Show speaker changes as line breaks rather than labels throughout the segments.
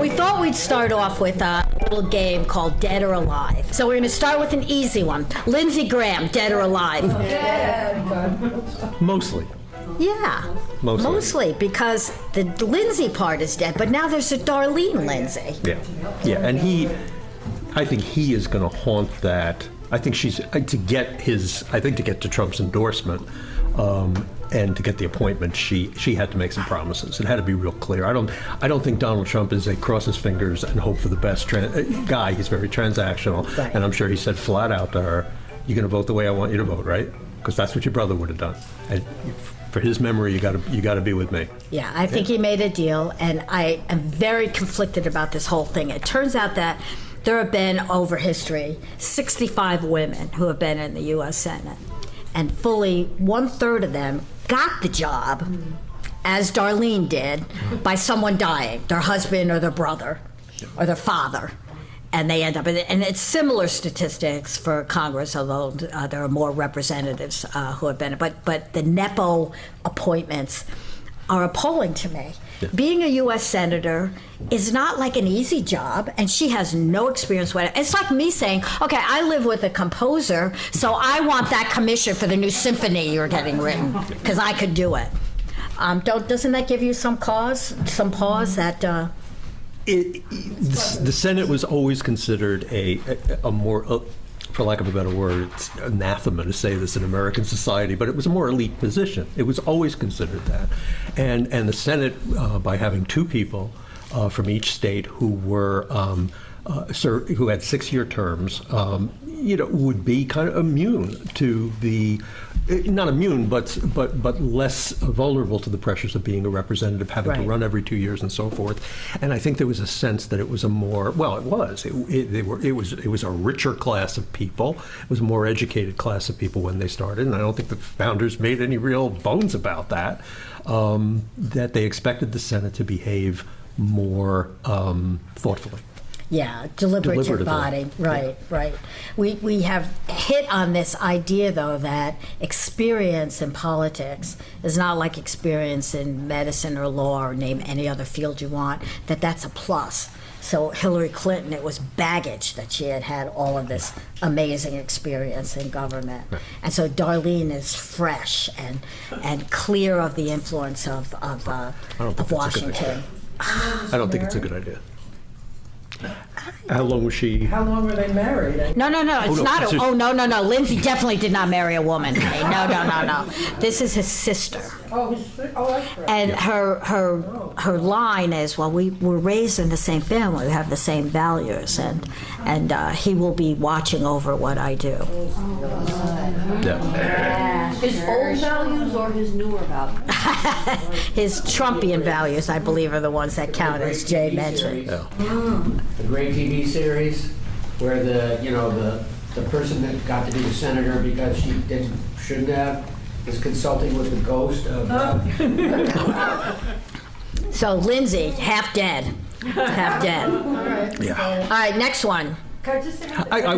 we thought we'd start off with a little game called Dead or Alive. So we're going to start with an easy one. Lindsey Graham, dead or alive?
Mostly.
Yeah. Mostly because the Lindsey part is dead, but now there's a Darlene Lindsey.
Yeah, and I think he is going to haunt that. I think to get to Trump's endorsement, and to get the appointment, she had to make some promises. It had to be real clear. I don't think Donald Trump is a cross his fingers and hope for the best guy. He's very transactional,
right.
And I'm sure he said flat out to her, "You're going to vote the way I want you to vote, right? Because that's what your brother would have done." And for his memory, you got to be with me.
Yeah, I think he made a deal, and I am very conflicted about this whole thing. It turns out that there have been, over history, 65 women who have been in the U.S. Senate, and fully 1/3 of them got the job, as Darlene did, by someone dying, their husband or their brother or their father. And they end up in it. And it's similar statistics for Congress, although there are more representatives who have been. But the Nepo appointments are appalling to me.
Yeah.
Being a U.S. Senator is not like an easy job, and she has no experience with it. It's like me saying, okay, I live with a composer, so I want that commission for the new symphony you're getting written, because I could do it. Doesn't that give you some pause that...
The Senate was always considered a more, for lack of a better word, it's anathema to say this in American society, but it was a more elite position. It was always considered that. And the Senate, by having two people from each state who were who had 6-year terms, would be kind of immune to not immune, but less vulnerable to the pressures of being a representative, having to run every 2 years and so forth. And I think there was a sense that it was a more, well, it was a richer class of people. It was a more educated class of people when they started, and I don't think the founders made any real bones about that. That they expected the Senate to behave more thoughtfully.
Yeah, deliberative body, right. We have hit on this idea, though, that experience in politics is not like experience in medicine or law or name any other field you want, that's a plus. So Hillary Clinton, it was baggage that she had all of this amazing experience in government. Right. And so Darlene is fresh and clear of the influence of Washington.
I don't think it's a good idea. How long was she?
How long were they married?
No. It's not. No. Lindsey definitely did not marry a woman. No. This is his sister.
That's right.
And her line is, well, we were raised in the same family. We have the same values, and he will be watching over what I do.
Yeah.
His old values or his newer values?
His Trumpian values, I believe, are the ones that count, as Jay mentioned.
The great TV series where the person that got to be the senator because she shouldn't have is consulting with the ghost of.
So Lindsey, half dead. All right.
Yeah.
All right, next one.
Can I just say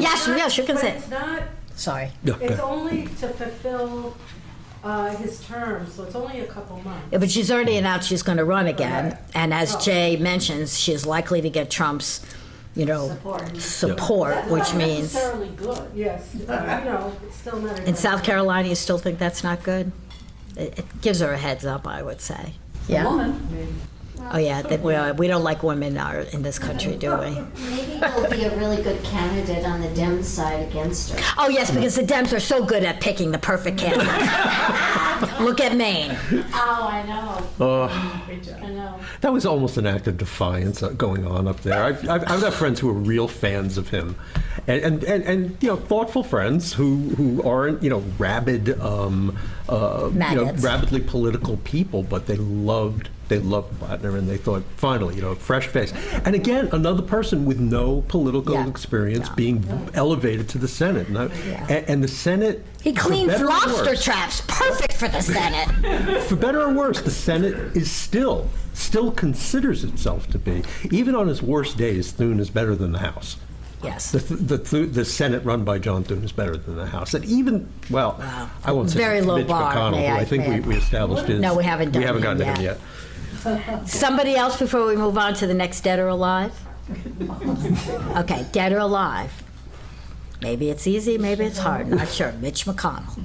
Yes, you can say it.
It's not.
Sorry.
No,
It's only to fulfill his term, so it's only a couple months.
Yeah, but she's already announced she's going to run again, and as Jay mentions, she is likely to get Trump's, support, which
That's not
means
necessarily good. Yes, it's still not.
in South Carolina, you still think that's not good? It gives her a heads up, I would say. Yeah.
Woman.
Oh yeah, we don't like women in this country, do we?
Maybe he'll be a really good candidate on the Dems side against her.
Oh yes, because the Dems are so good at picking the perfect candidate. Look at Maine.
Oh, I know. I know.
That was almost an act of defiance going on up there. I've got friends who are real fans of him, and thoughtful friends who aren't rabid, rabidly political people, but they loved Blattner, and they thought, finally, fresh face. And again, another person with no political experience being elevated to the Senate. And the Senate...
He cleans lobster traps. Perfect for the Senate.
For better or worse, the Senate is still considers itself to be, even on its worst days, Thune is better than the House.
Yes.
The Senate run by John Thune is better than the House. And even, I won't say
very low
Mitch
bar.
McConnell, who I think we established is...
No, we haven't done
gotten to him yet.
Somebody else before we move on to the next dead or alive? Okay, dead or alive. Maybe it's easy, maybe it's hard, not sure. Mitch McConnell.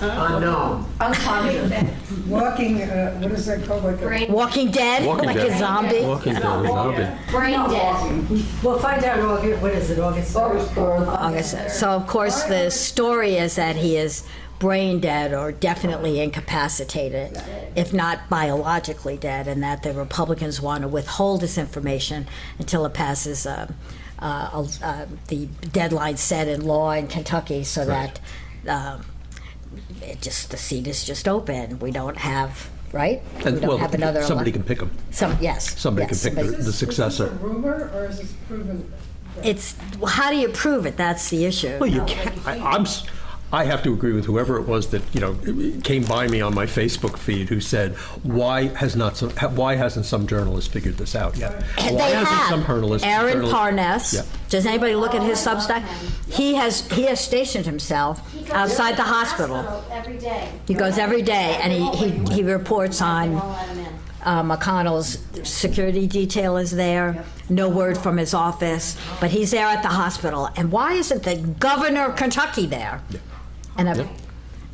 Unknown.
Walking, what is that called? Like a
Walking Dead,
Walking
like
Dead.
a zombie.
Walking Dead, a zombie.
Brain dead.
We'll find out August, what is it, August 3rd?
August. So, of course, the story is that he is brain dead or definitely incapacitated, if not biologically dead, and that the Republicans want to withhold this information until it passes the deadline set in law in Kentucky, so
Right.
that the seat is just open. We don't have, right? We
And,
don't
well,
have another
somebody
elec-
can pick him.
Yes.
Somebody
yes,
can pick
somebody-
the successor.
Is this a rumor or is this proven?
It's how do you prove it? That's the issue.
Well, you can't. I have to agree with whoever it was that came by me on my Facebook feed who said, "Why hasn't some journalist figured this out yet? Why
They
hasn't
have.
some journalist?"
Aaron Parnas.
Yeah.
Does anybody look at his Substack? He has stationed himself
He goes
outside
to
the hospital.
every day.
He goes every day and he reports
They
on.
won't let him in.
McConnell's security detail is there. No word from his office, but he's there at the hospital. And why isn't the governor of Kentucky there?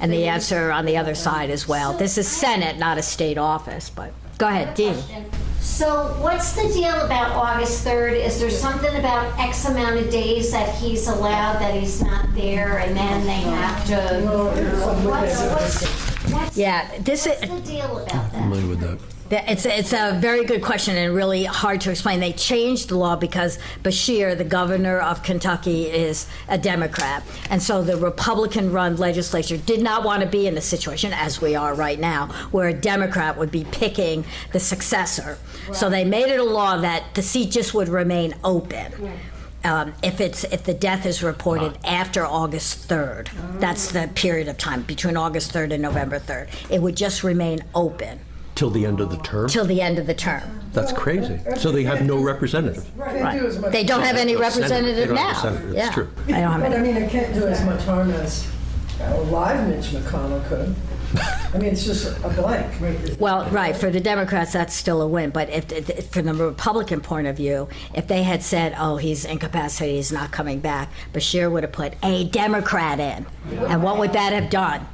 And the answer on the other side as well. This is Senate, not a state office. But go ahead, Dean.
So what's the deal about August 3rd? Is there something about X amount of days that he's allowed that he's not there and then they have to? What's the deal about that?
Familiar with that.
It's a very good question and really hard to explain. They changed the law because Beshear, the governor of Kentucky, is a Democrat. And so the Republican-run legislature did not want to be in a situation, as we are right now, where a Democrat would be picking the successor. So they made it a law that the seat just would remain open. If the death is reported after August 3rd. That's the period of time, between August 3rd and November 3rd. It would just remain open.
Till the end of the term?
Till the end of the term.
That's crazy. So they have no representative.
Can't do as much.
They don't have any
They
representative
don't
now.
have a senator,
Yeah.
that's true.
They don't have
But I
any.
mean, it can't do as much harm as a live Mitch McConnell could. I mean, it's just a blank.
Well, right, for the Democrats, that's still a win. But if from the Republican point of view, if they had said, oh, he's incapacitated, he's not coming back, Beshear would have put a Democrat in. And what would that have done?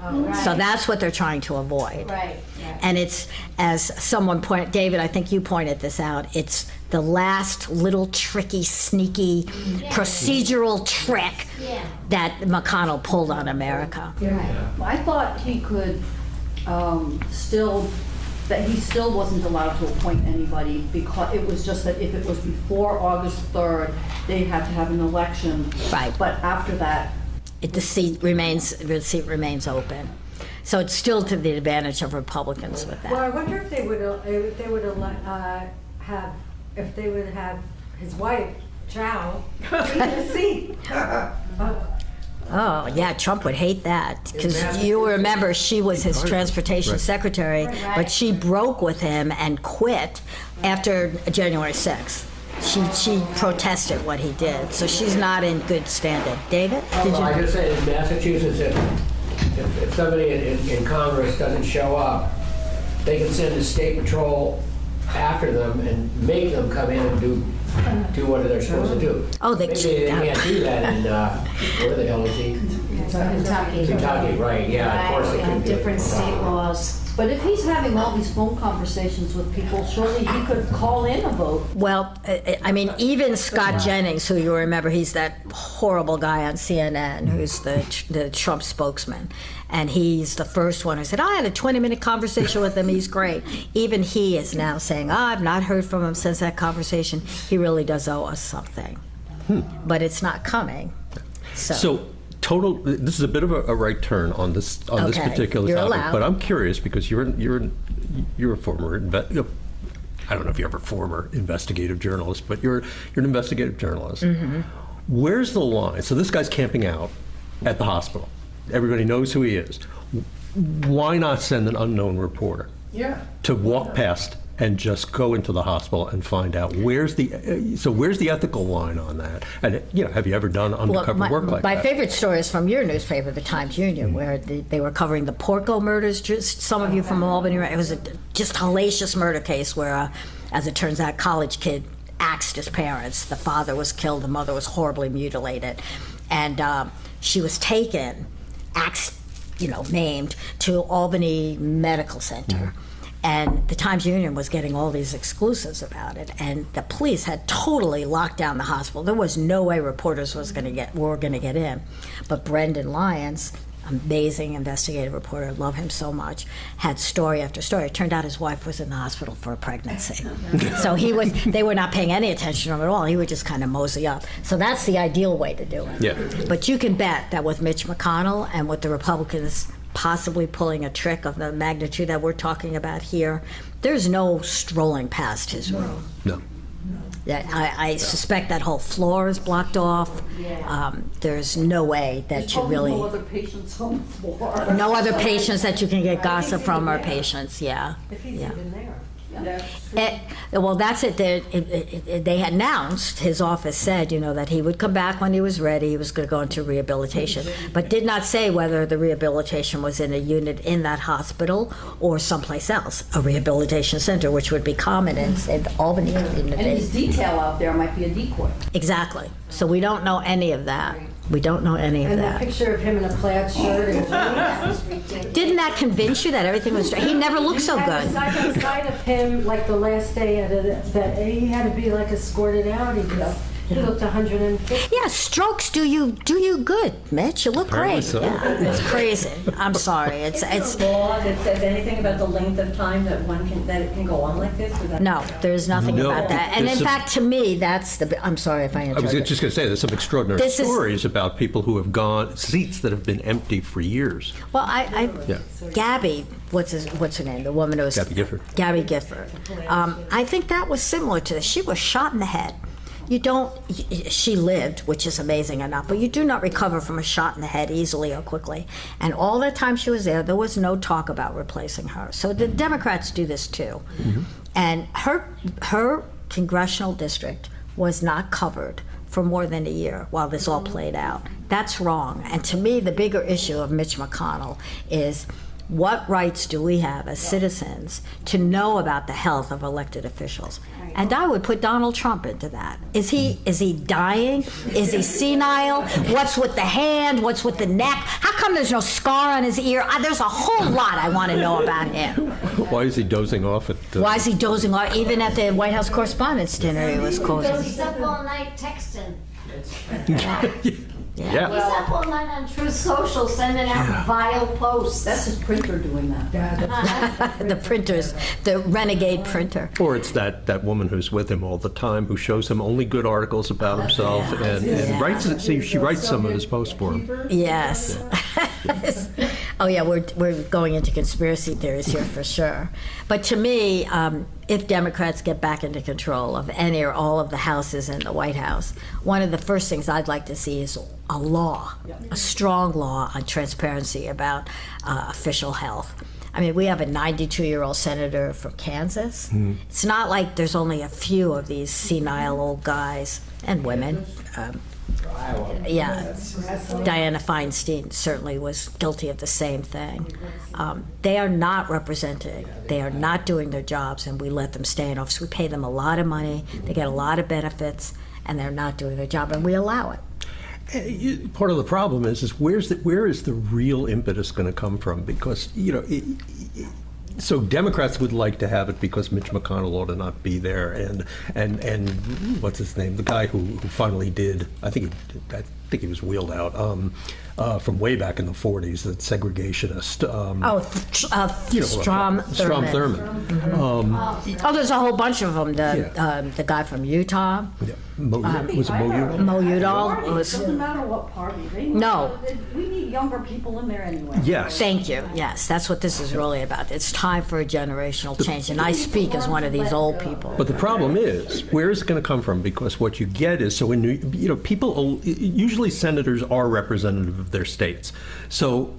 So that's what they're trying to avoid.
Right.
And it's, as someone pointed, David, I think you pointed this out, it's the last little tricky, sneaky procedural trick that McConnell pulled on America.
I thought he could that he still wasn't allowed to appoint anybody because it was just that if it was before August 3rd, they had to have an election.
Right.
But after that,
The seat remains open. So it's still to the advantage of Republicans with
Well, I
that.
wonder if they would have his wife, Chow, in the seat.
Oh, yeah, Trump would hate that, because you remember she was his transportation secretary, but she broke with him and quit after January 6th. She protested what he did, so she's not in good standing. David, did
Well, I
you?
just say in Massachusetts, if somebody in Congress doesn't show up, they can send the state patrol after them and make them come in and do what they're supposed to do.
Oh,
Maybe they can't do that in, where the hell is he?
Kentucky.
Kentucky, right, yeah, of course they
Right,
couldn't
and
do it.
different state laws.
but if he's having all these phone conversations with people, surely he could call in a vote.
Well, I mean, even Scott Jennings, who you remember, he's that horrible guy on CNN who's the Trump spokesman. And he's the first one who said, I had a 20-minute conversation with him. He's great. Even he is now saying, I've not heard from him since that conversation. He really does owe us something. But it's not coming.
So this is a bit of a right turn on this
Okay,
particular
you're
topic.
allowed.
But I'm curious because you're a former I don't know if you're ever former investigative journalist, but you're an investigative journalist.
Mm-hmm.
Where's the line? So this guy's camping out at the hospital. Everybody knows who he is. Why not send an unknown reporter
Yeah.
to walk past and just go into the hospital and find out where's the ethical line on that? And have you ever done undercover work like
my
that?
favorite story is from your newspaper, the Times-Union, where they were covering the Porco murders. Just some of you from Albany, right? It was a just hellacious murder case where, as it turns out, college kid axed his parents. The father was killed, the mother was horribly mutilated, and she was taken, axed, named, to Albany Medical Center. And the Times-Union was getting all these exclusives about it, and the police had totally locked down the hospital. There was no way reporters were going to get in. But Brendan Lyons, amazing investigative reporter, love him so much, had story after story. It turned out his wife was in the hospital for a pregnancy. So they were not paying any attention to him at all. He would just kind of mosey up. So that's the ideal way to do it.
Yeah.
But you can bet that with Mitch McConnell and with the Republicans possibly pulling a trick of the magnitude that we're talking about here, there's no strolling past his room.
No.
I suspect that whole floor is blocked off. There's no way that you really...
No other patients on the floor.
No other patients that you can get gossip from or patients, yeah.
If he's even there.
Well, that's it. They announced, his office said, that he would come back when he was ready. He was going to go into rehabilitation, but did not say whether the rehabilitation was in a unit in that hospital or someplace else, a rehabilitation center, which would be common in the Albany community.
And his detail out there might be a decoy.
Exactly. So we don't know any of that. We don't know any of
And that
that.
picture of him in a plaid shirt and jeans.
Didn't that convince you that everything was... He never looked so
And
good.
side by side of him, like the last day that he had to be like escorted out. He looked 150.
Yeah, strokes do you good, Mitch. You look
Apparently
great.
so.
Yeah, it's crazy. I'm sorry. It's
there a law that says anything about the length of time that it can go on like this? Or that-
no. There's nothing
No.
about that. And
There's
in
some-
fact, to me, that's the. I'm sorry if I
I was
interrupted.
just going to say, there's some extraordinary
This is-
stories about people who have gone, seats that have been empty for years.
Well,
Yeah.
Gabby, what's her name? The woman who was
Gabby Gifford.
Gabby Gifford. I think that was similar to this. She was shot in the head. She lived, which is amazing enough, but you do not recover from a shot in the head easily or quickly. And all the time she was there was no talk about replacing her. So the Democrats do this too. Mm-hmm. And her congressional district was not covered for more than a year while this all played out. That's wrong. And to me, the bigger issue of Mitch McConnell is, what rights do we have as citizens to know about the health of elected officials? And I would put Donald Trump into that. Is he dying? Is he senile? What's with the hand? What's with the neck? How come there's no scar on his ear? There's a whole lot I want to know about him.
Why is he dozing off at...
Why is he dozing off? Even at the White House Correspondents' Dinner, he was
Because
causing.
he's up all night texting.
Yeah.
He's up all night on Truth Social sending out vile posts.
That's his printer doing that.
The printers, the renegade printer.
Or it's that woman who's with him all the time, who shows him only good articles about himself, and writes it. See, she writes some of his posts for him.
Yes. Oh yeah, we're going into conspiracy theories here for sure. But to me, if Democrats get back into control of any or all of the houses in the White House, one of the first things I'd like to see is a law, a strong law on transparency about official health. I mean, we have a 92-year-old senator from Kansas. It's not like there's only a few of these senile old guys and women. Dianna Feinstein certainly was guilty of the same thing. They are not representing, they are not doing their jobs, and we let them stay in office. We pay them a lot of money, they get a lot of benefits, and they're not doing their job, and we allow it.
Part of the problem is where is the real impetus going to come from? Because, so Democrats would like to have it because Mitch McConnell ought to not be there, and what's his name, the guy who finally did, I think he was wheeled out from way back in the 40s, that segregationist.
Strom Thurmond.
Thurmond.
There's a whole bunch of them. The guy from Utah.
Yeah. Was it Mo Udall?
Mo Udall
Party,
was.
it doesn't matter what party.
No.
We need younger people in there anyway.
Yes.
Thank you. Yes, that's what this is really about. It's time for a generational change, and I speak as one of these old people.
But the problem is, where is it going to come from? Because what you get is, so people, usually senators are representative of their states. So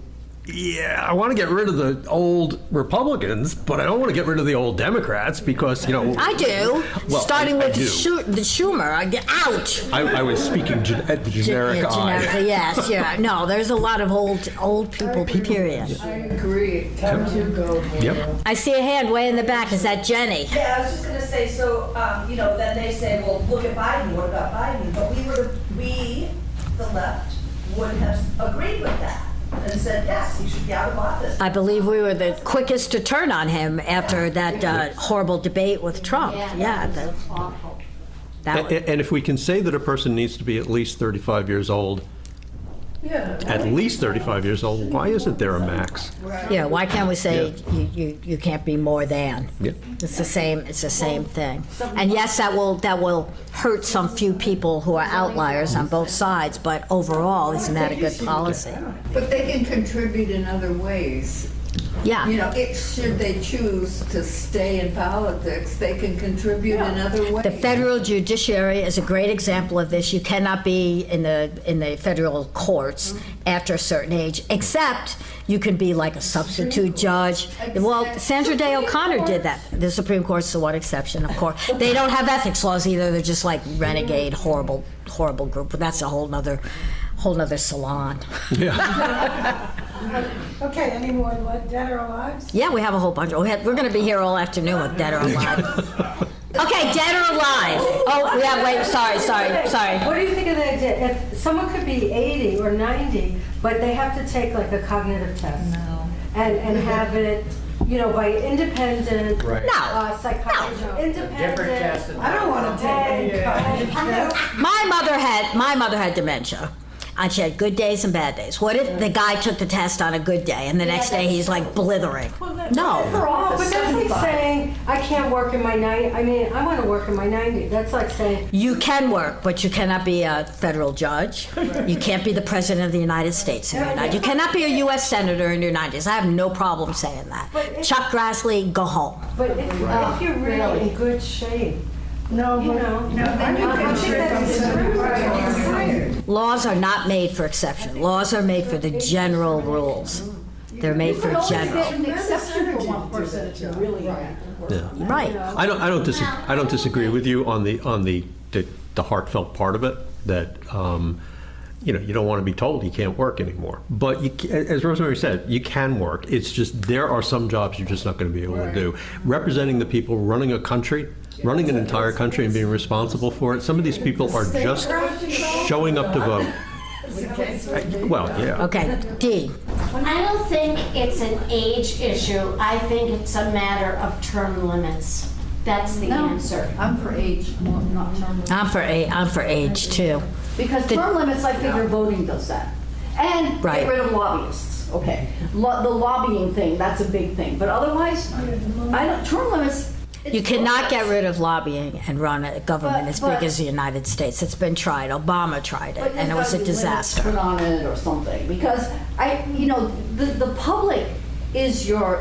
yeah, I want to get rid of the old Republicans, but I don't want to get rid of the old Democrats because,
I do.
Well,
Starting
I
with
do.
the Schumer. I get out.
I was speaking at the generic eye.
Generically, yes, yeah. No, there's a lot of old people, period.
I agree. Time to go.
Yep.
I see a hand way in the back. Is that Jenny?
Yeah, I was just gonna say, so, then they say, well, look at Biden, what about Biden? But we, the left, would have agreed with that and said, yes, he should be out of office.
I believe we were the quickest to turn on him after that horrible debate with Trump. Yeah,
that was awful.
that was,
And if we can say that a person needs to be at least 35 years old,
Yeah.
at least 35 years old, why isn't there a max?
yeah. Why can't we say you can't be more than?
Yeah.
It's the same. It's the same thing. And yes, that will hurt some few people who are outliers on both sides. But overall, isn't that a good policy?
But they can contribute in other ways.
Yeah.
Should they choose to stay in politics, they can contribute in other ways.
The federal judiciary is a great example of this. You cannot be in the federal courts after a certain age, except you can be like a substitute judge. Well, Sandra Day O'Connor did that. The Supreme Court's the one exception, of course. They don't have ethics laws either. They're just like renegade, horrible group. But that's a whole nother salon.
Okay, any more Dead or Alive?
Yeah, we have a whole bunch. We're going to be here all afternoon with Dead or Alive. Okay, Dead or Alive. Oh, yeah, wait, sorry.
What do you think of the idea? If someone could be 80 or 90, but they have to take like a cognitive test. No. And have it, by independent
Right.
No.
psychiatrist.
No.
Independent.
Different test than-
I don't want to take any cognitive test.
My mother had dementia. And she had good days and bad days. What if the guy took the test on a good day and the next day he's like blithering? No.
Oh, but that's like saying, I can't work in my 90. I mean, I want to work in my 90. That's like saying,
You can work, but you cannot be a federal judge. You can't be the president of the United States in your 90s. You cannot be a U.S. senator in your 90s. I have no problem saying that. Chuck Grassley, go home.
but if you're really in good shape,
No,
you
but
know.
then you
I
can
think
trip on
that's
75 years tired.
Laws are not made for exception. Laws are made for the general rules. They're made for general.
an exception for one person if you really
Yeah.
Right.
I don't disagree with you on the heartfelt part of it, that you don't want to be told you can't work anymore. But as Rosemary said, you can work. It's just there are some jobs you're just not going to be able to do. Representing the people, running a country, running an entire country and being responsible for it. Some of these people are just showing up to vote. Well, yeah.
Okay, D.
I don't think it's an age issue. I think it's a matter of term limits. That's the answer.
I'm for age, not term limits.
I'm for age too.
Because term limits, I figure voting does that. And
Right.
get rid of lobbyists, okay. The lobbying thing, that's a big thing. But otherwise, term limits.
You cannot get rid of lobbying and run a government as big
But-
as the United States. It's been tried. Obama tried it, and it was a
Put
disaster.
on it or something, because the public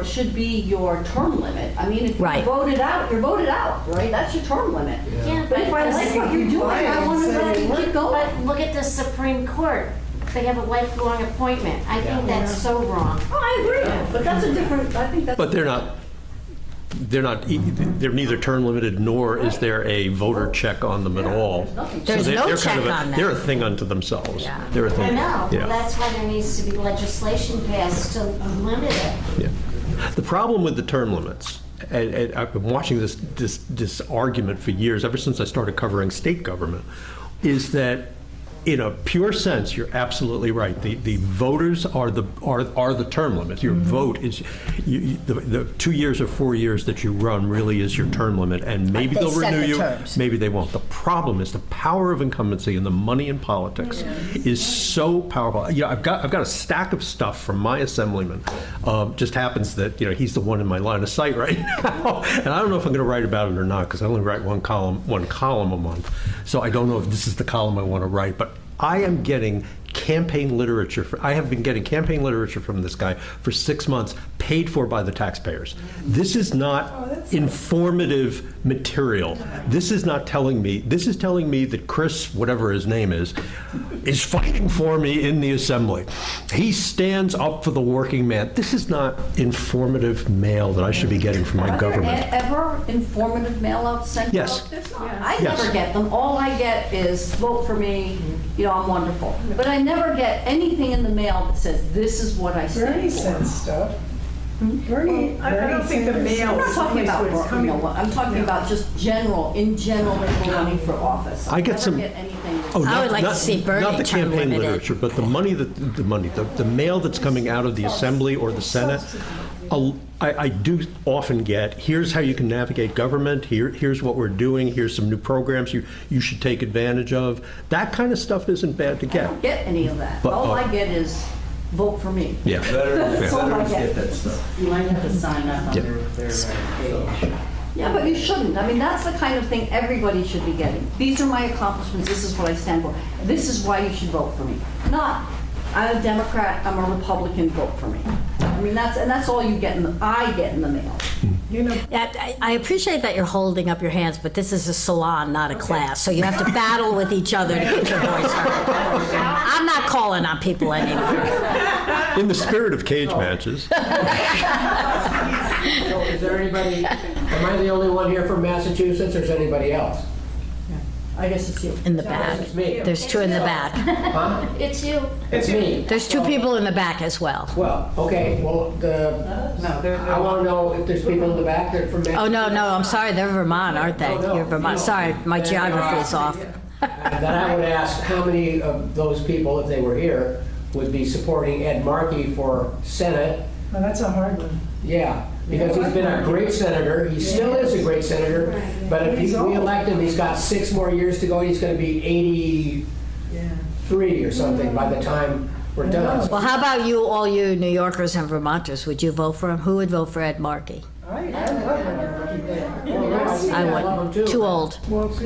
should be your term limit. I mean, if
Right.
you voted out, you're voted out, right? That's your term limit.
Yeah,
But if I like what you're doing, I want to let you keep going.
But look at the Supreme Court. They have a lifelong appointment. I think that's so wrong.
Oh, I agree, but that's a different, I think that's.
But they're neither term limited nor is there a voter check on them at all.
There's no
they're
check on them.
They're a thing unto themselves.
Yeah.
They're a
I
thing.
know.
Yeah.
Well, that's why there needs to be legislation passed to limit it.
Yeah. The problem with the term limits, and I've been watching this argument for years, ever since I started covering state government, is that in a pure sense, you're absolutely right. The voters are the term limit. Your vote is the 2 years or 4 years that you run really is your term limit, and maybe
They
they'll
set
renew
the
you,
terms.
maybe they won't. The problem is the power of incumbency and the money in politics is so powerful. I've got a stack of stuff from my assemblyman. Just happens that he's the one in my line of sight right now, and I don't know if I'm going to write about it or not because I only write one column a month. So I don't know if this is the column I want to write, but I am getting campaign literature. I have been getting campaign literature from this guy for 6 months, paid for by the taxpayers. This is not informative material. This is not telling me, this is telling me that Chris, whatever his name is fighting for me in the assembly. He stands up for the working man. This is not informative mail that I should be getting from my government.
Ever informative mail outs sent
Yes.
out? There's not. I
Yes.
never get them. All I get is vote for me, you know, I'm wonderful. But I never get anything in the mail that says, this is what I
Bernie
stand
sent
for.
stuff. Bernie,
I don't think the mail
I'm not talking about,
Someplace where it's
I'm talking about just in general, people running for office.
I get some-
never get anything.
I would like to see Bernie
Not the
term
campaign
limited.
literature, but the mail that's coming out of the Assembly or the Senate. I do often get, here's how you can navigate government, here's what we're doing, here's some new programs you should take advantage of. That kind of stuff isn't bad to
I
get.
don't get any of that.
But,
All I get is vote for me.
Yeah.
That's all I get.
You might have to sign up on
Yeah.
their page.
Yeah, but you shouldn't. I mean, that's the kind of thing everybody should be getting. These are my accomplishments, this is what I stand for. This is why you should vote for me. Not, I'm a Democrat, I'm a Republican, vote for me. I mean, that's all you get I get in the mail.
you know,
Yeah, I appreciate that you're holding up your hands, but this is a salon, not a class, so you have to battle with each other to get your voice heard. I'm not calling on people anymore.
In the spirit of cage matches.
So is there anybody, am I the only one here from Massachusetts, or is anybody else?
I guess it's you.
In the back.
It's me.
There's two in the back.
Huh?
It's you.
It's me.
There's two people in the back as well.
Well, okay, well, I want to know if there's people in the back that are from Massachusetts.
Oh, no, I'm sorry, they're Vermont, aren't they?
Oh, no.
You're Vermont. Sorry, my geography is off.
Then I would ask how many of those people, if they were here, would be supporting Ed Markey for Senate.
well, that's a hard one.
Yeah, because he's been a great senator, he still is a great senator, but if we elect him, he's got 6 more years to go, he's gonna be 83 or something by the time we're done.
Well, how about you, all you New Yorkers and Vermonters? Would you vote for him? Who would vote for Ed Markey?
I love
I would. Too old.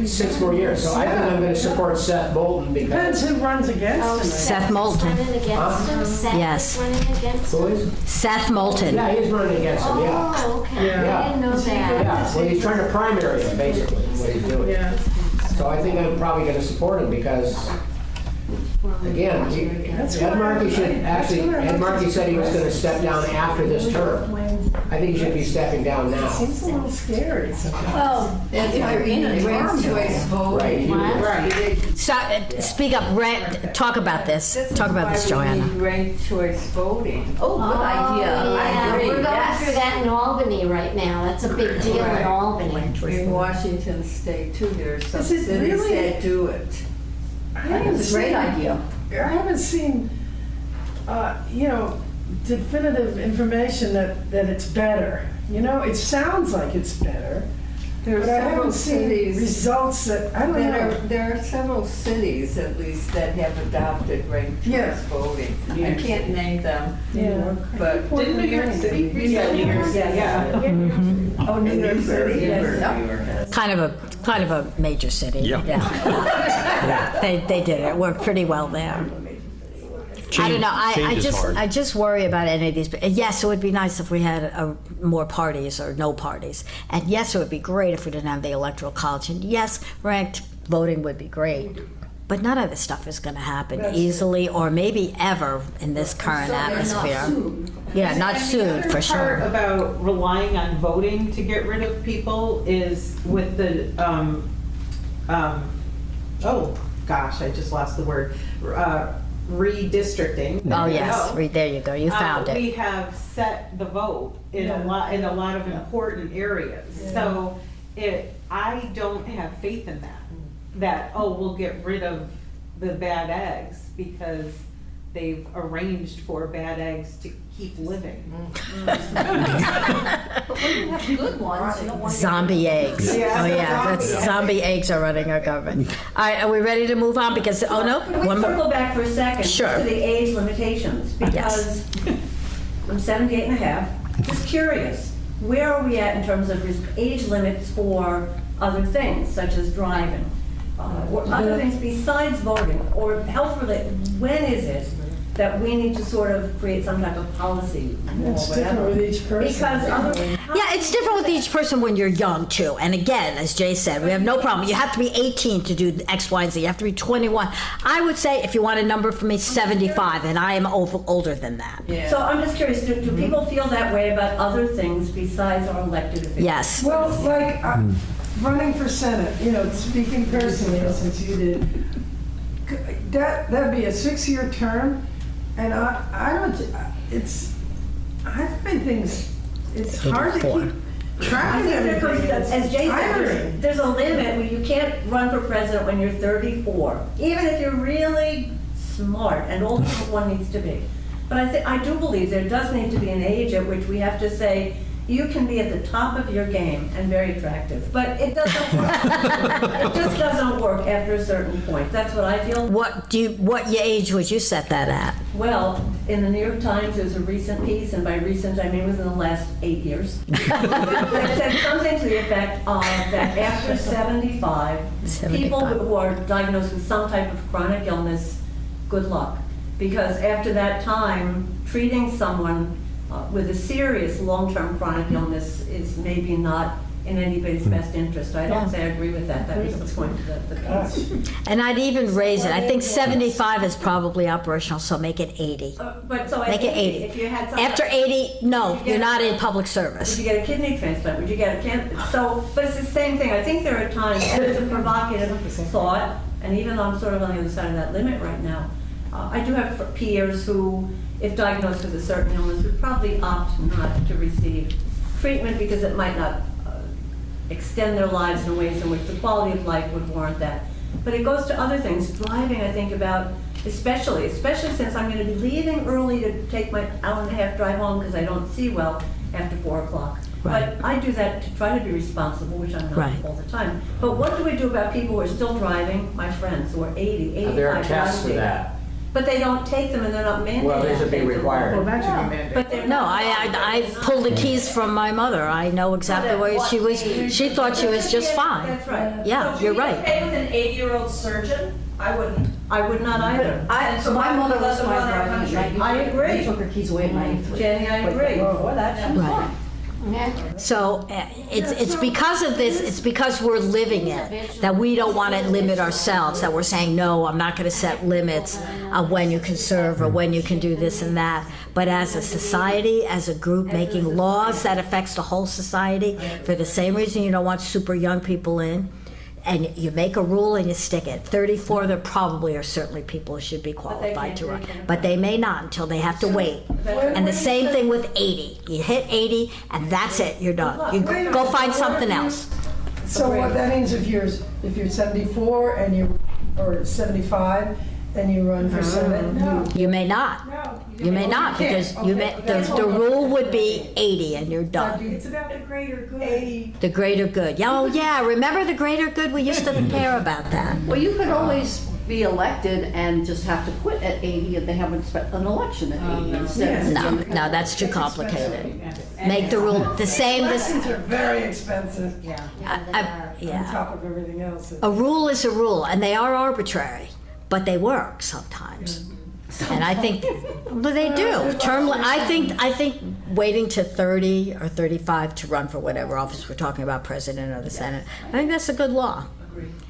6 more years, so I think I'm gonna support Seth Moulton
Depends
because.
who runs against him.
Seth Moulton.
Running against him? Seth
Yes.
is running against
Who
him?
is?
Seth Moulton.
Yeah, he's running against him, yeah.
Oh, okay.
Yeah.
I didn't know that.
Yeah, well, he's trying to primary him, basically, is what he's doing.
Yeah.
So I think I'm probably gonna support him because, again, Ed Markey Ed Markey said he was gonna step down after this term. I think he should be stepping down now.
Seems a little scary sometimes.
Well, if you're in a
Ranked choice
Right, he
voting.
would.
So, speak up, talk about this. Talk about this, Joanna.
Ranked choice voting.
Oh, good idea.
Oh,
I
yeah.
agree.
We're going
Yes.
through that in Albany right now. That's a big deal in Albany.
In Washington State too, there's some
Is it
cities
really?
that do it.
I
I think
haven't
it's a great
seen-
idea.
I haven't seen, definitive information that it's better. You know, it sounds like it's better,
There are
but I
several
haven't seen
cities
results that, I don't know.
There are several cities, at least, that have adopted ranked
Yeah.
choice voting. I can't name them,
Yeah.
but.
Didn't New York City? Yeah, New York City, yeah.
Oh, New York City, yes.
Kind of a major city.
Yeah.
They did it. It worked pretty well there. I don't know.
Change is hard.
I just worry about any of these. Yes, it would be nice if we had more parties or no parties. And yes, it would be great if we didn't have the Electoral College. And yes, ranked voting would be great. But none of this stuff is going to happen easily or maybe ever in this current atmosphere. Yeah, not soon, for
The
sure.
part about relying on voting to get rid of people is with the, oh gosh, I just lost the word, redistricting.
Oh, yes. There you go. You found
We
it.
have set the vote in a lot of important areas. So I don't have faith in that, we'll get rid of the bad eggs because they've arranged for bad eggs to keep living.
But when you have good ones, you don't want to.
Zombie eggs.
Yeah.
Oh, yeah. That's zombie eggs are running our government. All right, are we ready to move on? Because, oh, no?
Can we
One more.
circle back for a second?
Sure.
To the age limitations, because I'm 78 and a half. Just curious, where are we at in terms of age limits for other things, such as driving? Or other things besides voting, or health related, when is it
that we need to sort of create some type of policy or
It's different
whatever.
with each person.
Because other.
Yeah, it's different with each person when you're young too. And again, as Jay said, we have no problem. You have to be 18 to do X, Y, and Z. You have to be 21. I would say, if you want a number for me, 75, and I am older than that.
So I'm just curious, do people feel that way about other things besides our elected officials?
Yes.
Well, like, running for Senate, speaking personally, since you did, that'd be a 6-year term, and I find things, it's hard to
84.
keep track
I
of
think there comes,
everything.
as Jay
I agree.
said, there's a limit where you can't run for president when you're 34, even if you're really smart and older than one needs to be. But I do believe there does need to be an age at which we have to say, you can be at the top of your game and very attractive, but it doesn't work. It just doesn't work after a certain point. That's what I feel.
What age would you set that at?
Well, in the New York Times, there's a recent piece, and by recent, I mean within the last 8 years. That said something to the effect of that after 75, people who are diagnosed with some type of chronic illness, good luck. Because after that time, treating someone with a serious long-term chronic illness is maybe not in anybody's best interest. I don't say I agree with that. That was the point of the piece.
And I'd even raise it. I think 75 is probably operational, so make it 80.
But so
Make it 80.
if you had some
After 80, no, you're not in public
Would
service.
you get a kidney transplant? Would you get but it's the same thing. I think there are times, and it's a provocative thought, and even though I'm sort of on the other side of that limit right now, I do have peers who, if diagnosed with a certain illness, would probably opt not to receive treatment because it might not extend their lives in ways in which the quality of life would warrant that. But it goes to other things. Driving, I think about, especially since I'm going to be leaving early to take my hour-and-a-half drive home because I don't see well after 4 o'clock.
Right.
But I do that to try to be responsible, which I'm not
Right.
all the time. But what do we do about people who are still driving, my friends, who are 80, 85,
There are tests for
90?
that.
But they don't take them and they're not mandated.
Well, they should
to
be
take them.
required.
But they're
No,
not.
I pulled the keys from my mother. I know exactly where she was. She thought she was just fine.
That's right.
Yeah,
So
you're
should we be
right.
okay with an 80-year-old surgeon? I wouldn't. I would not either.
I,
So
my
why would
mother
we let
was
them
fine
run our
driving at
country?
93.
I agree.
They took her keys away at 93.
Jenny, I agree.
Before that, she was
Right.
fine.
So it's because of this, it's because we're living it, that we don't want to limit ourselves, that we're saying, no, I'm not going to set limits of when you can serve or when you can do this and that. But as a society, as a group, making laws that affects the whole society, for the same reason you don't want super young people in, and you make a rule and you stick it. 34, there probably are certainly people who should be qualified to run, but they may not until they have to wait. And the same thing with 80. You hit 80, and that's it. You're done. You go find something else.
So what that means, if you're 74 and or 75 and you run for Senate,
You may not. You may not, because the rule would be 80, and you're done.
it's about the greater good. 80.
The greater good. Yeah, oh yeah, remember the greater good? We used to care about that.
Well, you could always be elected and just have to quit at 80 and they have an election at 80 instead. of-
No, that's too complicated. Make the rule the same.
Elections are very expensive on
Yeah.
top of everything else.
A rule is a rule, and they are arbitrary, but they work sometimes. And I think, well, they do. I think waiting to 30 or 35 to run for whatever office we're talking about, president or the Senate, I think that's a good law.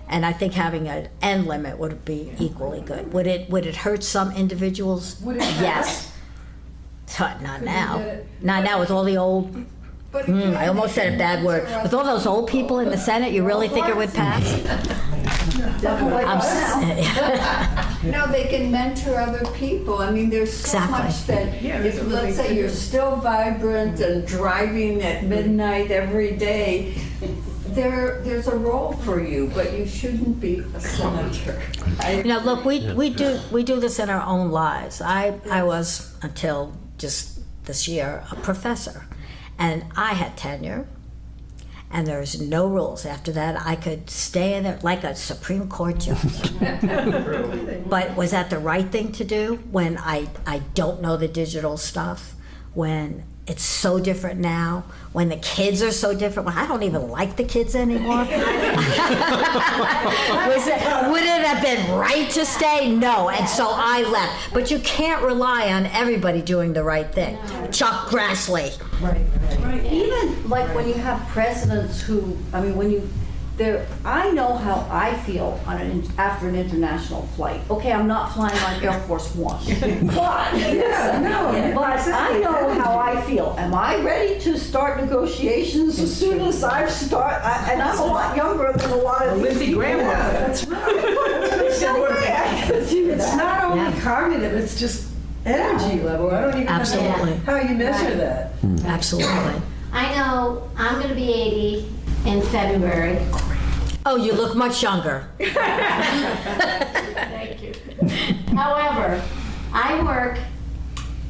And I think having an end limit would be equally good. Would it hurt some individuals? Yes. Not now. Not now with all the old. I almost said a bad word. With all those old people in the Senate, you really think it would pass?
No, they can mentor other people. I mean, there's so
Exactly.
much that, if, let's say you're still vibrant and driving at midnight every day, there's a role for you, but you shouldn't be a senator.
Look, we do this in our own lives. I was, until just this year, a professor, and I had tenure, and there's no rules. After that, I could stay in there like a Supreme Court judge. But was that the right thing to do when I don't know the digital stuff? When It's so different now. When the kids are so different, well, I don't even like the kids anymore. Would it have been right to stay? No, and so I left. But you can't rely on everybody doing the right thing. Chuck Grassley.
Right. Even like when you have presidents who, I mean, when you, I know how I feel after an international flight. Okay, I'm not flying on Air Force One, but I know how I feel. Am I ready to start negotiations as soon as I start? And I'm a lot younger than a lot of
Lindsey Graham.
That's right. It's not only cognitive, it's just energy level. I don't even
Absolutely.
know how you measure that.
Absolutely.
I know I'm going to be 80 in February.
Oh, you look much younger.
Thank you. However, I work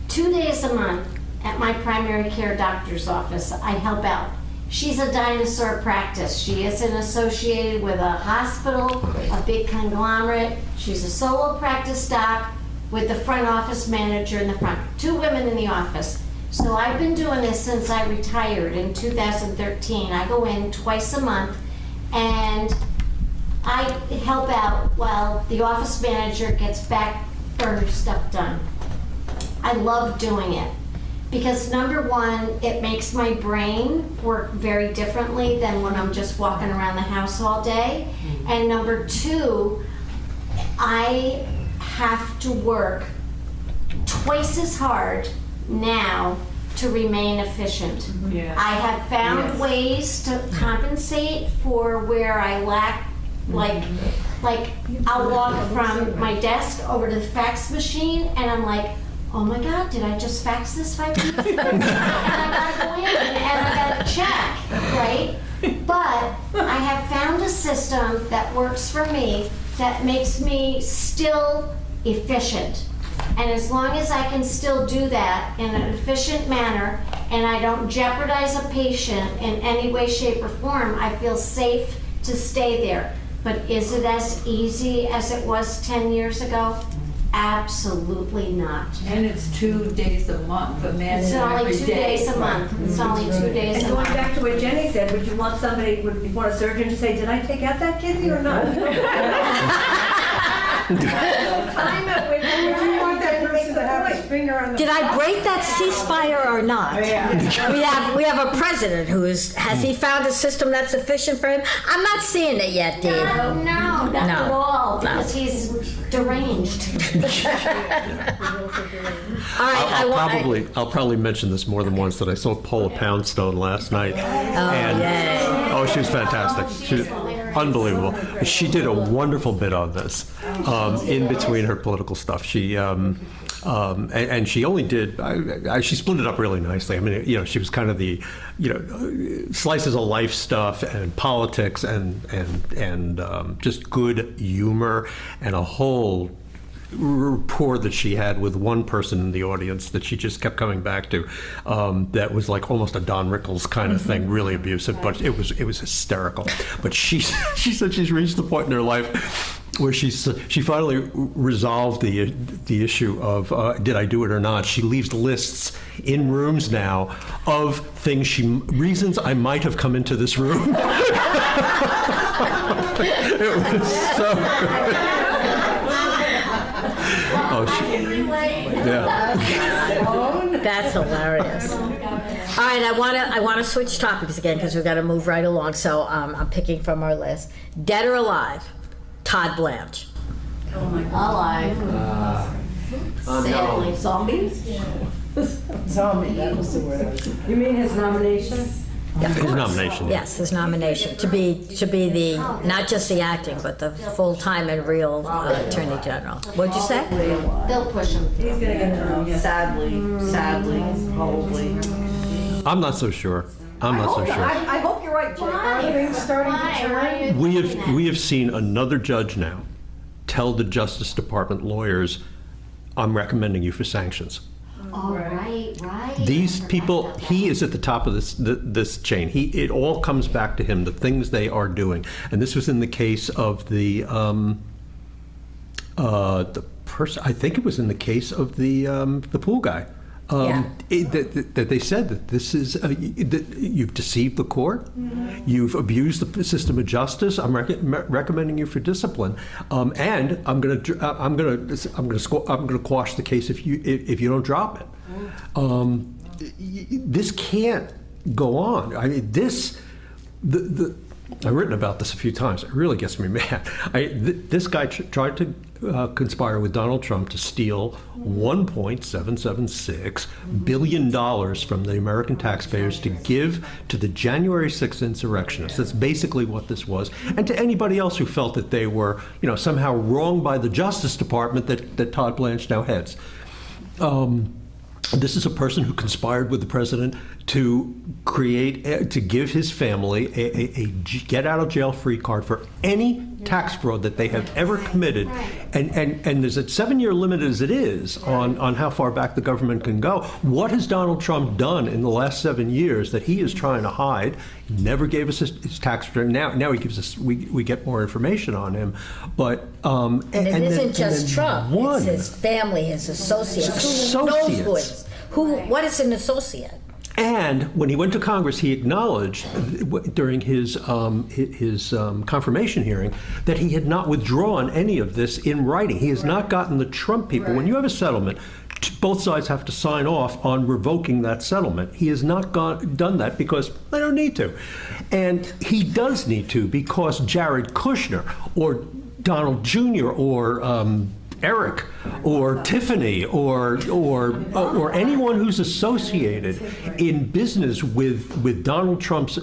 2 days a month at my primary care doctor's office. I help out. She's a dinosaur practice. She isn't associated with a hospital, a big conglomerate. She's a solo practice doc with the front office manager in the front. 2 women in the office. So I've been doing this since I retired in 2013. I go in twice a month and I help out while the office manager gets back burner stuff done. I love doing it because number one, it makes my brain work very differently than when I'm just walking around the house all day. And number two, I have to work twice as hard now to remain efficient.
Yeah.
I have found ways to compensate for where I lack, like I'll walk from my desk over to the fax machine and I'm like, oh my God, did I just fax this 5 minutes ago? And I gotta go in and I gotta check, right? But I have found a system that works for me that makes me still efficient. And as long as I can still do that in an efficient manner and I don't jeopardize a patient in any way, shape, or form, I feel safe to stay there. But is it as easy as it was 10 years ago? Absolutely not.
And it's 2 days a month, a man
It's only 2 days a month. It's only 2 days
And
a
going
month.
back to what Jenny said, would you want somebody, would you want a surgeon to say, did I take out that kidney or not?
Time it with you. Would you want that person to have his finger on the
Did I break that ceasefire or not? We have a president who has he found a system that's efficient for him? I'm not seeing it yet, Dave.
No, not at all, because he's deranged. All right,
I'll probably mention this more than once that I saw Paula Poundstone last night. Oh, she was fantastic. She was unbelievable. She did a wonderful bit on this in between her political stuff. She and she only did. She split it up really nicely. I mean, she was kind of the slices of life stuff and politics and just good humor and a whole rapport that she had with one person in the audience that she just kept coming back to, that was like almost a Don Rickles kind of thing, really abusive, but it was hysterical. But she said she's reached the point in her life where she finally resolved the issue of did I do it or not. She leaves lists in rooms now of reasons I might have come into this room. It was so good.
That's hilarious. All right, I want to switch topics again because we've got to move right along. So I'm picking from our list. Dead or alive? Todd Blanche.
alive. Sadly, zombies?
zombie, that was the word I was.
You mean his nomination?
His nomination.
Yes, his nomination to be the not just the acting but the full-time and real Attorney General. What'd you say?
They'll push him.
He's gonna get through.
Sadly, probably.
I'm not so sure. I'm not so sure.
I hope you're right, Jake.
Are things starting to turn?
We have seen another judge now tell the Justice Department lawyers, "I'm recommending you for sanctions."
Oh, right.
These people, he is at the top of this chain. It all comes back to him, the things they are doing. And this was in the case of the person. I think it was in the case of the pool guy. that they said that this is that you've deceived the court, you've abused the system of justice. I'm recommending you for discipline, and I'm going to quash the case if you don't drop it. This can't go on. I mean, I've written about this a few times. It really gets me mad. This guy tried to conspire with Donald Trump to steal $1.776 billion from the American taxpayers to give to the January 6th insurrectionists. That's basically what this was. And to anybody else who felt that they were, somehow wronged by the Justice Department that Todd Blanche now heads. This is a person who conspired with the president to give his family a get-out-of-jail-free card for any tax fraud that they have ever committed. And there's a 7-year limit as it is on how far back the government can go. What has Donald Trump done in the last 7 years that he is trying to hide? He never gave us his tax return. Now he gives us, we get more information on him. But
and it isn't just Trump. It's his family, his associates. Who knows what is an associate?
And when he went to Congress, he acknowledged during his confirmation hearing that he had not withdrawn any of this in writing. He has not gotten the Trump people. When you have a settlement, both sides have to sign off on revoking that settlement. He has not done that because they don't need to. And he does need to because Jared Kushner or Donald Jr. or Eric or Tiffany or anyone who's associated in business with Donald Trump's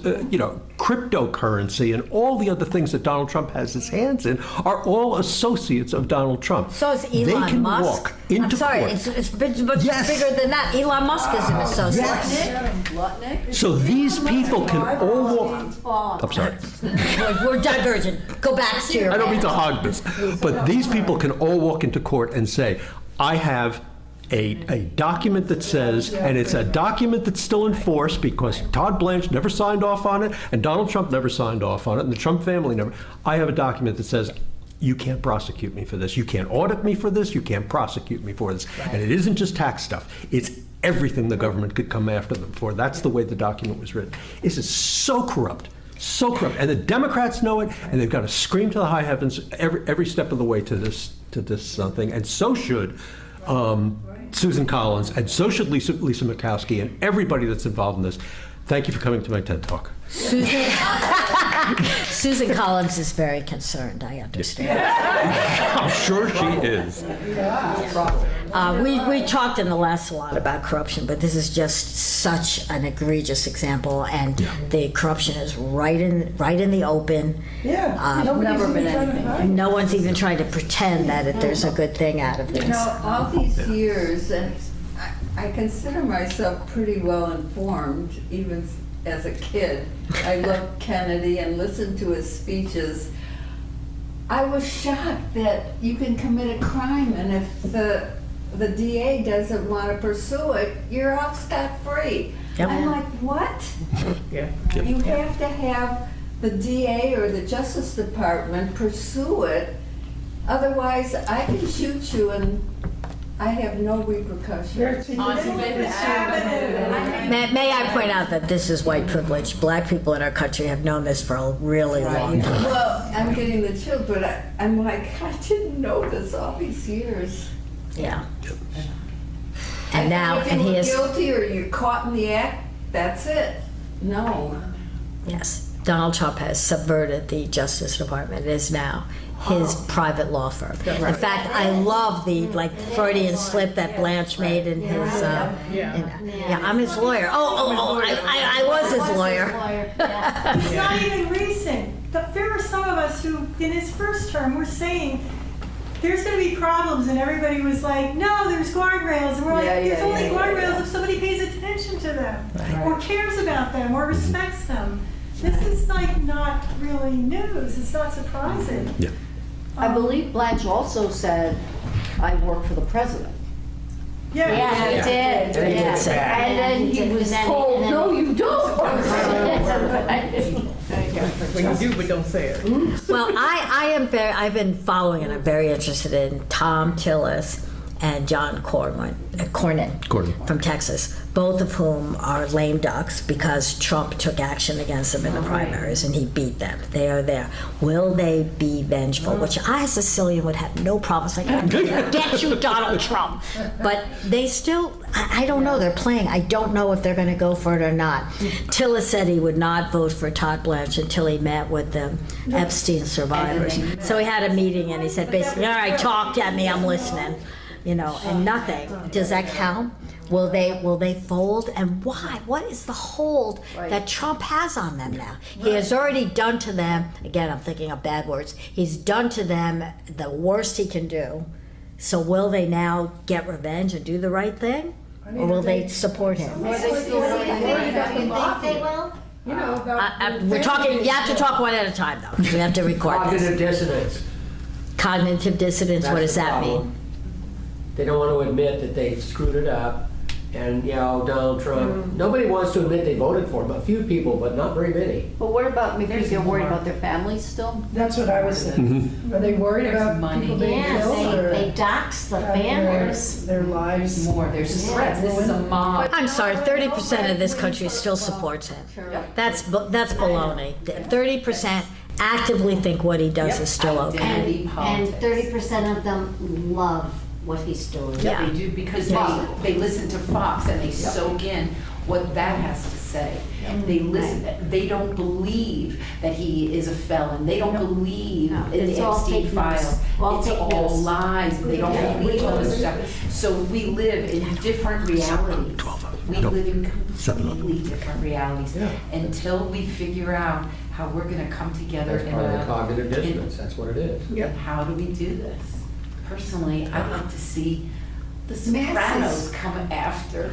cryptocurrency and all the other things that Donald Trump has his hands in are all associates of Donald Trump.
So is Elon
they can
Musk.
Walk into
I'm sorry,
court.
it's much bigger than that. Elon Musk is an associate.
Yes. So these people can all walk. I'm sorry.
We're divergent. Go back to your.
I don't mean to hog this, but these people can all walk into court and say, I have a document that says, and it's a document that's still in force because Todd Blanche never signed off on it and Donald Trump never signed off on it and the Trump family never. I have a document that says, you can't prosecute me for this. You can't audit me for this. You can't prosecute me for this. Right. And it isn't just tax stuff. It's everything the government could come after them for. That's the way the document was written. This is so corrupt. So corrupt, and the Democrats know it, and they've got to scream to the high heavens every step of the way to this thing, and so should Susan Collins, and so should Lisa Murkowski, and everybody that's involved in this. Thank you for coming to my TED Talk.
Susan Collins is very concerned, I understand.
I'm sure she is.
We talked in the last salon about corruption, but this is just such an egregious example, and the corruption is right in the open.
Never been anything.
No one's even trying to pretend that there's a good thing out of this.
All these years, and I consider myself pretty well informed, even as a kid. I loved Kennedy and listened to his speeches. I was shocked that you can commit a crime, and if the DA doesn't want to pursue it, you're off scot-free.
Yep.
I'm like, what? You have to have the DA or the Justice Department pursue it. Otherwise, I can shoot you and I have no repercussions.
May I point out that this is white privilege. Black people in our country have known this for a really long time.
Well, I'm getting the chill, but I'm like, I didn't know this all these years.
Yeah. And now,
if
and he
you're
is
guilty or you're caught in the act, that's it. No.
yes. Donald Trump has subverted the Justice Department. It is now his private law firm. In fact, I love the Freudian slip that Blanche made in his. I'm his lawyer. I was his lawyer.
It's not even recent. There were some of us who, in his first term, were saying there's going to be problems, and everybody was like, "No, there's guardrails," and we're like, "There's only guardrails if somebody pays attention to them, or cares about them, or respects them." This is not really news. It's not surprising.
Yeah.
I believe Blanche also said, I work for the president.
Yeah, he did.
And then he was told, no, you don't.
When you do, but don't say it.
Well, I've been following and I'm very interested in Tom Tillis and John Cornyn from Texas, both of whom are lame ducks because Trump took action against them in the primaries and he beat them. They are there. Will they be vengeful? Which I, as a Sicilian, would have no problem saying, get you, Donald Trump. But they still, I don't know, they're playing. I don't know if they're going to go for it or not. Tillis said he would not vote for Todd Blanche until he met with the Epstein survivors. So he had a meeting and he said basically, all right, talk at me, I'm listening. And nothing. Does that count? Will they fold? And why? What is the hold that Trump has on them now? He has already done to them, again, I'm thinking of bad words, he's done to them the worst he can do. So will they now get revenge and do the right thing? Or will they support him?
You think they will?
We're talking, you have to talk one at a time though, because we have to record
Cognitive
this.
dissonance.
Cognitive dissonance, what does
That's the
that
problem.
mean?
They don't want to admit that they screwed it up. And, Donald Trump, nobody wants to admit they voted for him. A few people, but not very many.
But what about, maybe they're worried about their families still?
That's what I was thinking. Are they worried about people being killed
Yeah,
or
they dox the families.
their lives?
More, there's threats, this is a mob.
I'm sorry, 30% of this country still supports him. That's baloney. 30% actively think what he does is still okay.
Identity
And
politics.
30% of them love what he's doing.
Yeah.
They do, because
Yeah.
they listen to Fox and they soak in what that has to say. They listen, they don't believe that he is a felon. They don't believe
No,
in
it's
the
all
Epstein
fake
files.
news. All
It's
fake
all
news.
lies. They don't believe all this stuff. So we live in different realities. We live in completely different realities until we figure out how we're going to come together
That's
in
part of the
a...
cognitive dissonance. That's what it is.
And how do we do this? Personally, I'd like to see the Sopranos come after.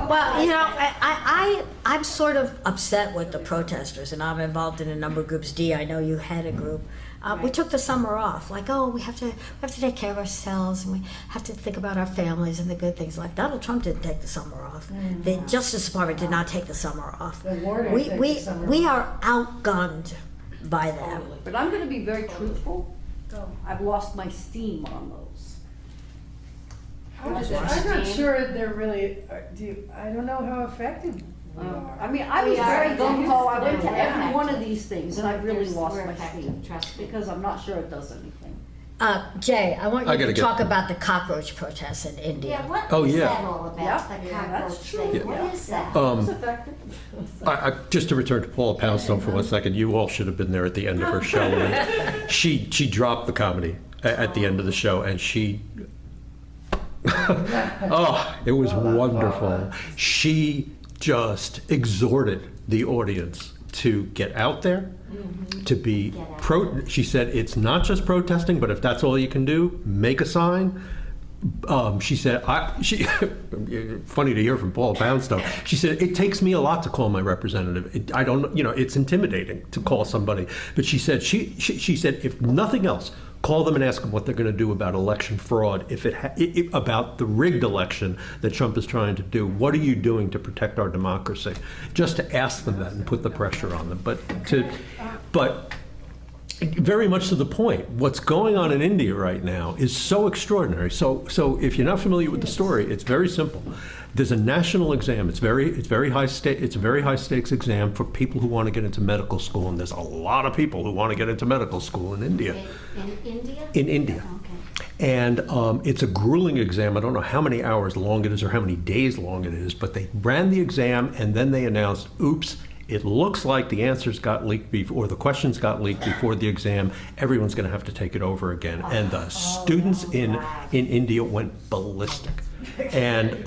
Well, I'm sort of upset with the protesters, and I'm involved in a number of groups. Dee, I know you had a group. We took the summer off, like, we have to take care of ourselves, and we have to think about our families and the good things. Like Donald Trump didn't take the summer off. The Justice Department did not take the summer off.
The war didn't
We
take
we
the summer
we
off.
are outgunned by them.
But I'm gonna be very truthful. I've lost my steam on those.
I'm not sure they're really, I don't know how effective we are.
I mean, I was
We are
very gung ho, I went to
effective.
every one of these things, and I've really lost
We're
my
effective,
steam.
trust me.
Because I'm not sure it does anything.
Jay, I want
I
you
gotta
to
get-
talk about the cockroach protests in India.
Yeah, what
Oh,
is
yeah.
that all about,
Yeah,
the
yeah,
cockroach
that's true.
thing?
Yeah.
What is that?
It's effective.
Just to return to Paula Poundstone for 1 second, you all should have been there at the end of her show. And she dropped the comedy at the end of the show, and she, it was wonderful. She just exhorted the audience to get out there, to be she said it's not just protesting, but if that's all you can do, make a sign. She said, funny to hear from Paula Poundstone. She said, it takes me a lot to call my representative. I don't, it's intimidating to call somebody. But she said, she said, if nothing else, call them and ask them what they're going to do about election fraud, about the rigged election that Trump is trying to do. What are you doing to protect our democracy? Just to ask them that and put the pressure on them. But very much to the point, what's going on in India right now is so extraordinary. So if you're not familiar with the story, it's very simple. There's a national exam. It's very high stakes exam for people who want to get into medical school, and there's a lot of people who want to get into medical school in India.
In India?
In India.
Okay.
And it's a grueling exam. I don't know how many hours long it is or how many days long it is, but they ran the exam and then they announced, oops, it looks like the answers got leaked or the questions got leaked before the exam. Everyone's going to have to take it over again. And the students in India went ballistic. And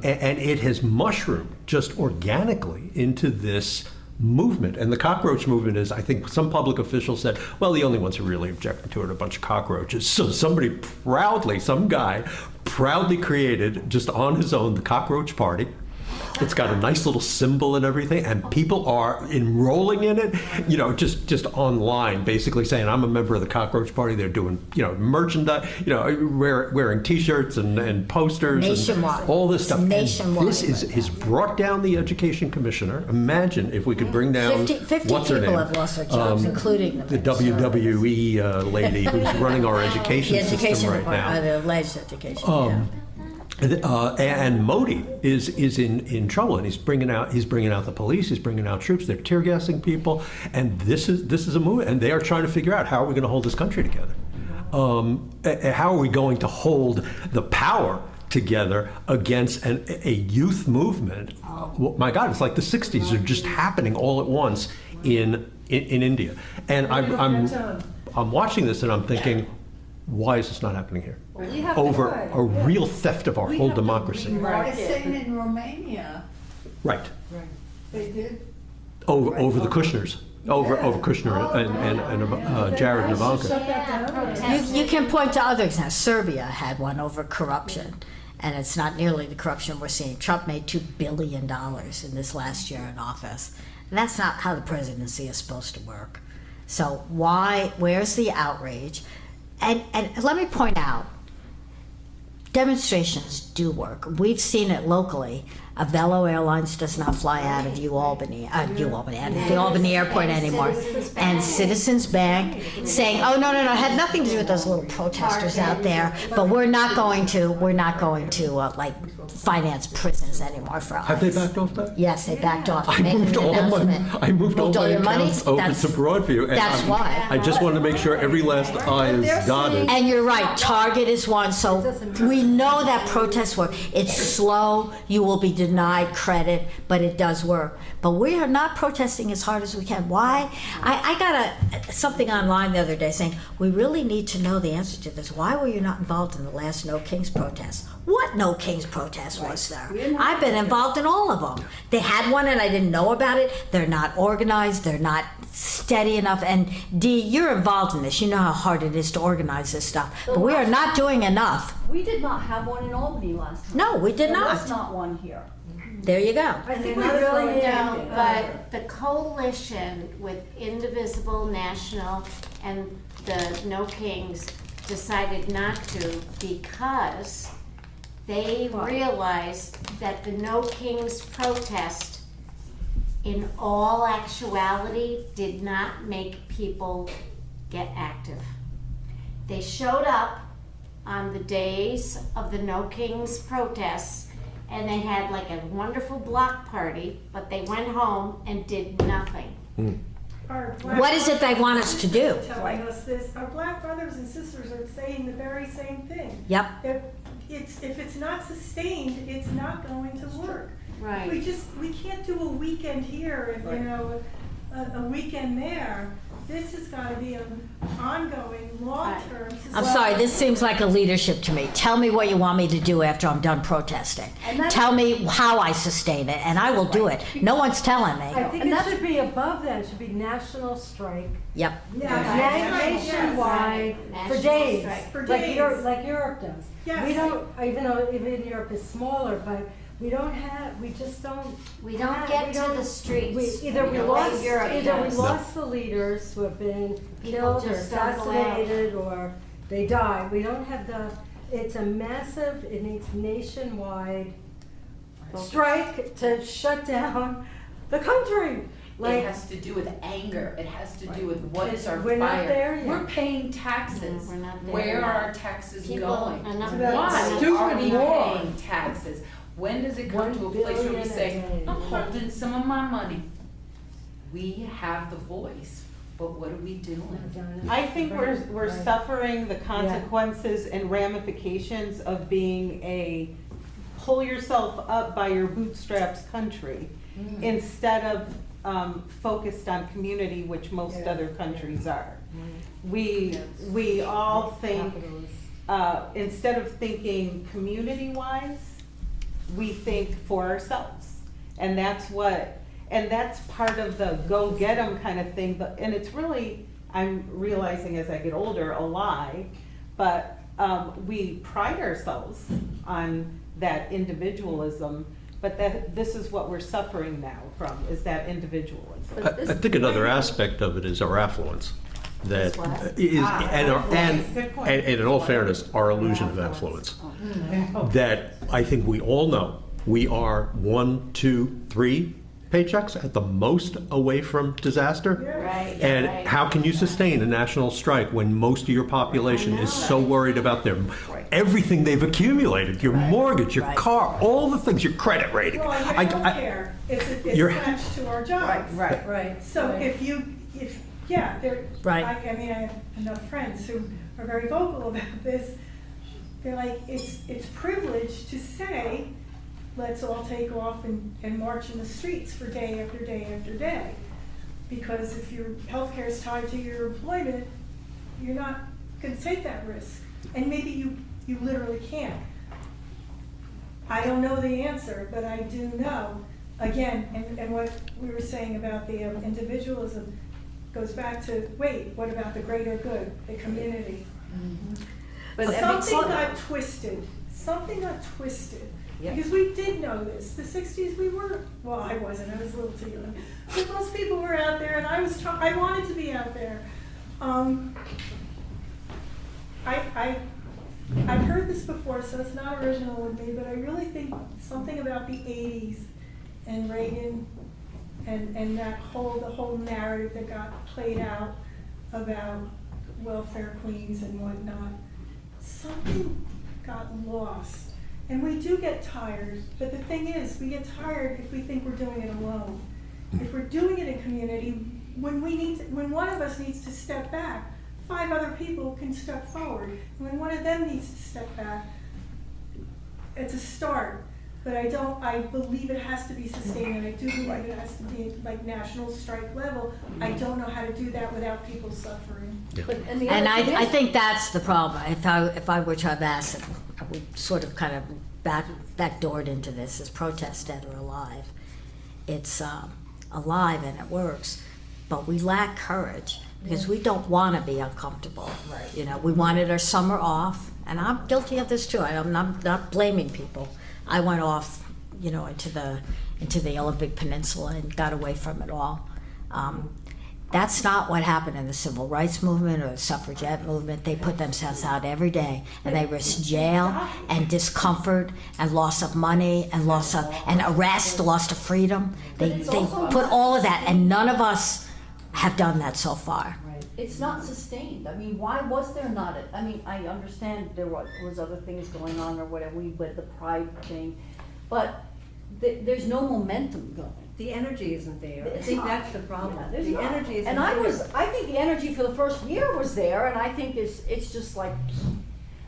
it has mushroomed just organically into this movement. And the cockroach movement is, I think some public officials said, well, the only ones who really objected to it are a bunch of cockroaches. So some guy proudly created, just on his own, the cockroach party. It's got a nice little symbol and everything, and people are enrolling in it, just online, basically saying, I'm a member of the Cockroach Party. They're doing, merchandise, wearing T-shirts and posters.
Nationwide.
And all this stuff.
Nationwide.
And this is brought down the education commissioner. Imagine if we could bring down
50
what's her
people
name?
have lost their jobs, including
the WWE lady who's running our education system right now.
The alleged education.
And Modi is in trouble, and he's bringing out the police, he's bringing out troops, they're tear gassing people, and this is a movement, and they are trying to figure out how are we going to hold this country together. How are we going to hold the power together against a youth movement? My God, it's like the '60s are just happening all at once in India, and I'm watching this and I'm thinking, why is this not happening here? Over a real theft of our whole democracy.
It's same in Romania.
Right.
They did.
Over the Kushners. Over Kushner and Jared and Ivanka.
You can point to other examples. Serbia had one over corruption, and it's not nearly the corruption we're seeing. Trump made $2 billion in this last year in office. And that's not how the presidency is supposed to work. So where's the outrage? And let me point out, demonstrations do work. We've seen it locally. Avello Airlines does not fly out of out of the Albany airport anymore. And Citizens Bank saying, oh, no, it had nothing to do with those little protesters out there, but we're not going to finance prisons anymore for us.
Have they backed off that?
Yes, they backed off.
I moved all my
your money?
accounts over to Broadview. And
That's why.
I just want to make sure every last I is dotted.
And you're right, Target is one, so we know that protests work. It's slow, you will be denied credit, but it does work. But we are not protesting as hard as we can. Why? I got something online the other day saying, we really need to know the answer to this. Why were you not involved in the last No Kings protest? What No Kings protest was there? I've been involved in all of them. They had one and I didn't know about it. They're not organized, they're not steady enough. And Dee, you're involved in this. You know how hard it is to organize this stuff. But we are not doing enough.
We did not have one in Albany last time.
No, we did
There
not.
was not one here.
There you go.
I think we really need
No, but the coalition with Indivisible, National, and the No Kings decided not to because they realized that the No Kings protest, in all actuality, did not make people get active. They showed up on the days of the No Kings protests, and they had like a wonderful block party, but they went home and did nothing.
What is it they want us to do?
Telling us this, our black brothers and sisters are saying the very same thing.
Yep.
If it's not sustained, it's not going to work.
Right.
We can't do a weekend here and a weekend there. This has got to be an ongoing, long-term.
I'm sorry, this seems like a leadership to me. Tell me what you want me to do after I'm done protesting. Tell me how I sustain it, and I will do it. No one's telling me.
I think it should be above that. It should be national strike.
Yep.
Nationwide for
National
days.
strike.
For
Like
days.
Europe does.
Yes.
We don't, even Europe is smaller, but we don't have, we just don't.
We don't get to the streets.
Either we
the way
lost,
Europe does.
the leaders who have been
People
killed or
just don't go out.
assassinated or they die. We don't have it's a massive, it needs nationwide strike to shut down the country.
It has to do with anger. It has to do with what is our fire.
We're not there yet.
We're paying taxes.
No, we're not there
Where
yet.
are our taxes
People
going?
are not
Why
paying
are we
more.
paying taxes? When does it come
$1
to a place where we
billion a
say,
day.
I'm holding some of my money? We have the voice, but what are we doing?
I think we're suffering the consequences and ramifications of being a pull yourself up by your bootstraps country instead of focused on community, which most other countries are. We all think, instead of thinking community-wise, we think for ourselves. And that's part of the go get 'em kind of thing, and it's really, I'm realizing as I get older, a lie, but we pride ourselves on that individualism, But this is what we're suffering now from, is that individualism.
I think another aspect of it is our affluence. That is, and in all fairness, our illusion of affluence. That I think we all know we are 1, 2, 3 paychecks at the most away from disaster.
Right.
And
right.
how can you sustain a national strike when most of your population is so worried about everything they've accumulated, your mortgage, your car, all the things, your credit rating.
Well, your healthcare, it's attached to our jobs.
Right.
So they're,
Right.
I mean, I have enough friends who are very vocal about this. They're like, it's privilege to say, let's all take off and march in the streets for day after day after day. Because if your healthcare is tied to your employment, you're not going to take that risk. And maybe you literally can't. I don't know the answer, but I do know, again, and what we were saying about the individualism goes back to, wait, what about the greater good, the community?
Mm-hmm.
But something got twisted.
Yeah.
Because we did know this. The 60s well, I wasn't, I was a little too young. But most people were out there and I wanted to be out there. I've heard this before, so it's not original with me, but I really think something about the 80s and Reagan and the whole narrative that got played out about welfare queens and whatnot, something got lost. And we do get tired, but the thing is, we get tired if we think we're doing it alone. If we're doing it in community, when one of us needs to step back, 5 other people can step forward. When one of them needs to step back, it's a start. But I believe it has to be sustained, and I do believe it has to be like national strike level. I don't know how to do that without people suffering.
Yeah.
And I think that's the problem. If I were to have asked, I would sort of kind of backdoored into this, is protest dead or alive? It's alive and it works, but we lack courage because we don't want to be uncomfortable.
Right.
You know, we wanted our summer off, and I'm guilty of this too. I'm not blaming people. I went off, you know, into the Olympic Peninsula and got away from it all. That's not what happened in the civil rights movement or the suffragette movement. They put themselves out every day, and they risked jail and discomfort and loss of money and arrest, loss of freedom. They put all of that, and none of us have done that so far.
It's not sustained. I mean, why was there not I mean, I understand there was other things going on or whatever, with the pride thing, but there's no momentum going.
The energy isn't there.
It's
I think
not.
that's the problem.
Yeah,
The energy isn't
and
there.
I think the energy for the first year was there, and I think it's just like,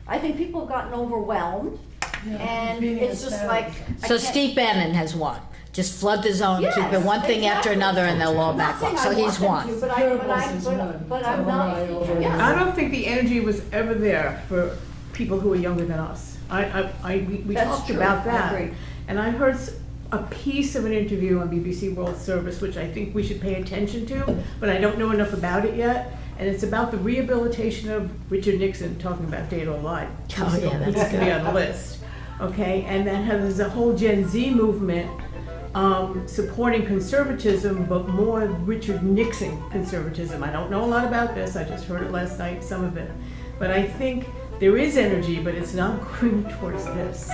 I think people have gotten overwhelmed, and it's just like.
So Steve Bannon has won. Just flood the zone,
Yes,
keep it one thing after
exactly.
another, and they'll all back off. So he's won.
But I'm not. Yeah.
I don't think the energy was ever there for people who are younger than us. We
That's
talked
true.
about that.
I agree.
And I heard a piece of an interview on BBC World Service, which I think we should pay attention to, but I don't know enough about it yet. And it's about the rehabilitation of Richard Nixon, talking about dead or alive.
Oh, yeah,
He needs to be on the list. Okay, and then there's a whole Gen Z movement supporting conservatism, but more Richard Nixon conservatism. I don't know a lot about this. I just heard it last night, some of it. But I think there is energy, but it's not going towards this.